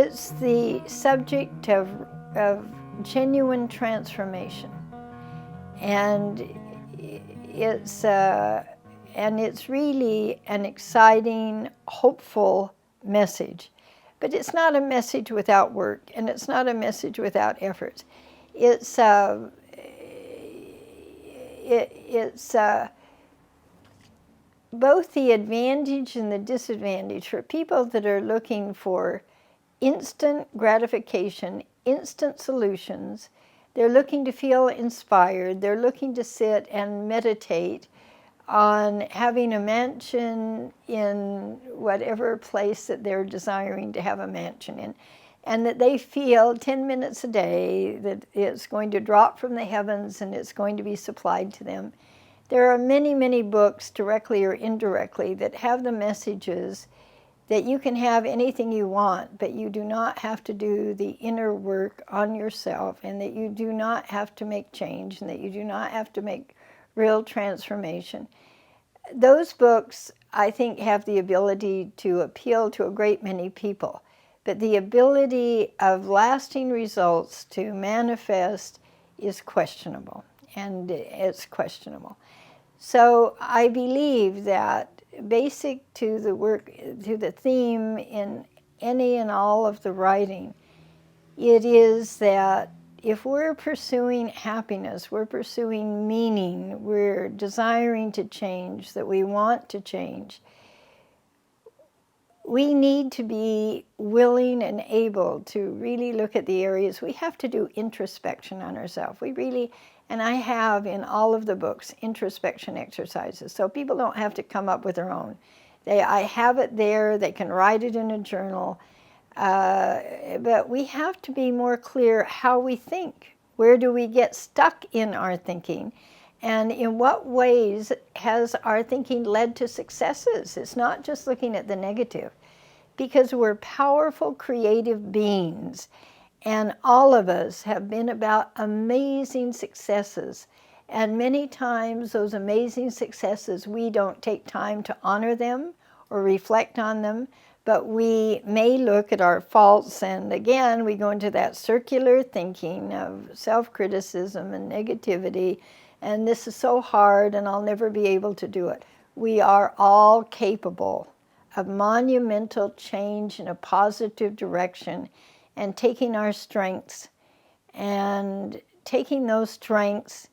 It's the subject of genuine transformation, and it's really an exciting, hopeful message. But it's not a message without work, and it's not a message without effort. It's both the advantage and the disadvantage for people that are looking for instant gratification, instant solutions. They're looking to feel inspired. They're looking to sit and meditate on having a mansion in whatever place that they're desiring to have a mansion in, and that they feel 10 minutes a day that it's going to drop from the heavens and it's going to be supplied to them. There are many, many books, directly or indirectly, that have the messages that you can have anything you want, but you do not have to do the inner work on yourself, and that you do not have to make change, and that you do not have to make real transformation. Those books, I think, have the ability to appeal to a great many people, but the ability of lasting results to manifest is questionable, and it's questionable. So I believe that basic to the work, to the theme in any and all of the writing, it is that if we're pursuing happiness, we're pursuing meaning, we're desiring to change, that we want to change, we need to be willing and able to really look at the areas. We have to do introspection on ourselves. We really, and I have in all of the books, introspection exercises, so people don't have to come up with their own. I have it there, they can write it in a journal, but we have to be more clear how we think. Where do we get stuck in our thinking? And in what ways has our thinking led to successes? It's not just looking at the negative, because we're powerful, creative beings, and all of us have been about amazing successes. And many times those amazing successes, we don't take time to honor them or reflect on them, but we may look at our faults, and again, we go into that circular thinking of self-criticism and negativity, and this is so hard and I'll never be able to do it. We are all capable of monumental change in a positive direction, and taking our strengths and taking those strengths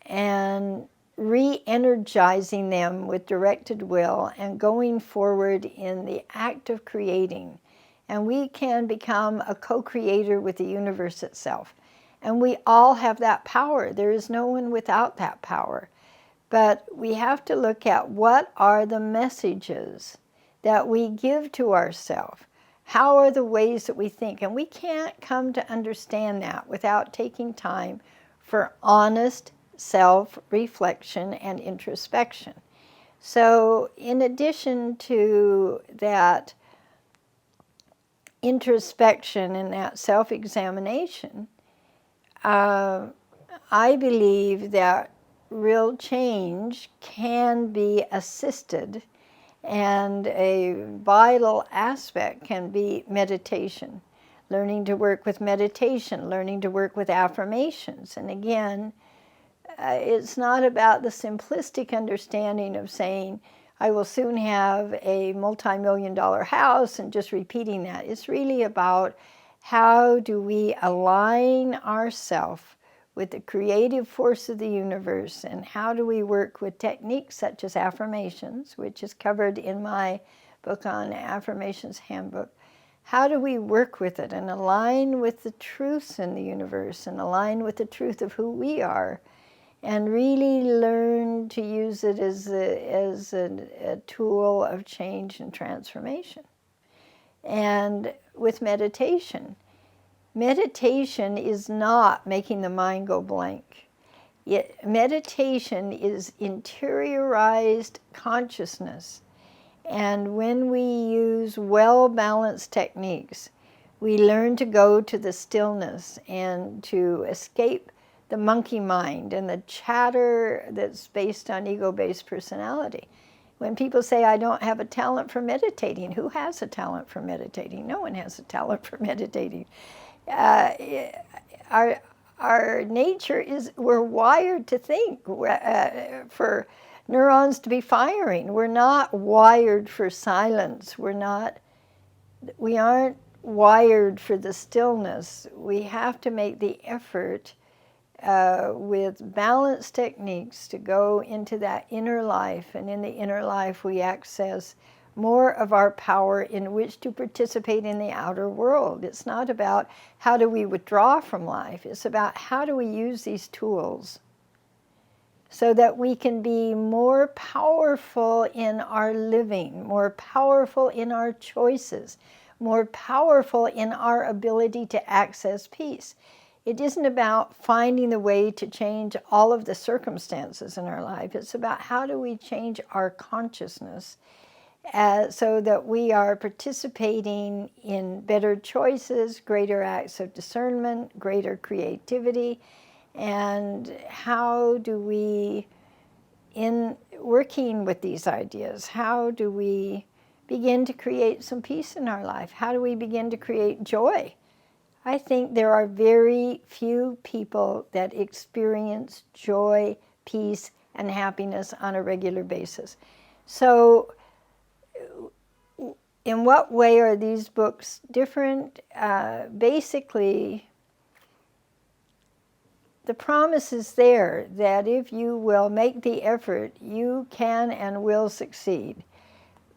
and re-energizing them with directed will and going forward in the act of creating. And we can become a co-creator with the universe itself. And we all have that power. There is no one without that power. But we have to look at what are the messages that we give to ourselves. How are the ways that we think? And we can't come to understand that without taking time for honest self-reflection and introspection. So in addition to that introspection and that self-examination, I believe that real change can be assisted, and a vital aspect can be meditation. Learning to work with meditation, learning to work with affirmations. And again, it's not about the simplistic understanding of saying, I will soon have a multi-million-dollar house and just repeating that. It's really about how do we align ourselves with the creative force of the universe, and how do we work with techniques such as affirmations, which is covered in my book on Affirmations Handbook. How do we work with it and align with the truths in the universe and align with the truth of who we are, and really learn to use it as a tool of change and transformation. And with meditation, meditation is not making the mind go blank. Meditation is interiorized consciousness. And when we use well-balanced techniques, we learn to go to the stillness and to escape the monkey mind and the chatter that's based on ego-based personality. When people say, I don't have a talent for meditating, who has a talent for meditating? No one has a talent for meditating. Our nature is, we're wired to think, for neurons to be firing. We're not wired for silence. We aren't wired for the stillness. We have to make the effort with balanced techniques to go into that inner life, and in the inner life we access more of our power in which to participate in the outer world. It's not about how do we withdraw from life, it's about how do we use these tools so that we can be more powerful in our living, more powerful in our choices, more powerful in our ability to access peace. It isn't about finding the way to change all of the circumstances in our life. It's about how do we change our consciousness so that we are participating in better choices, greater acts of discernment, greater creativity, and how do we, in working with these ideas, how do we begin to create some peace in our life? How do we begin to create joy? I think there are very few people that experience joy, peace, and happiness on a regular basis. So, in what way are these books different? Basically, the promise is there that if you will make the effort, you can and will succeed.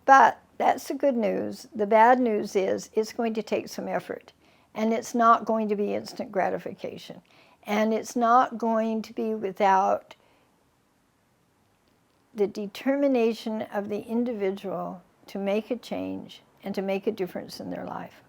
But that's the good news. The bad news is it's going to take some effort. And it's not going to be instant gratification. And it's not going to be without the determination of the individual to make a change and to make a difference in their life.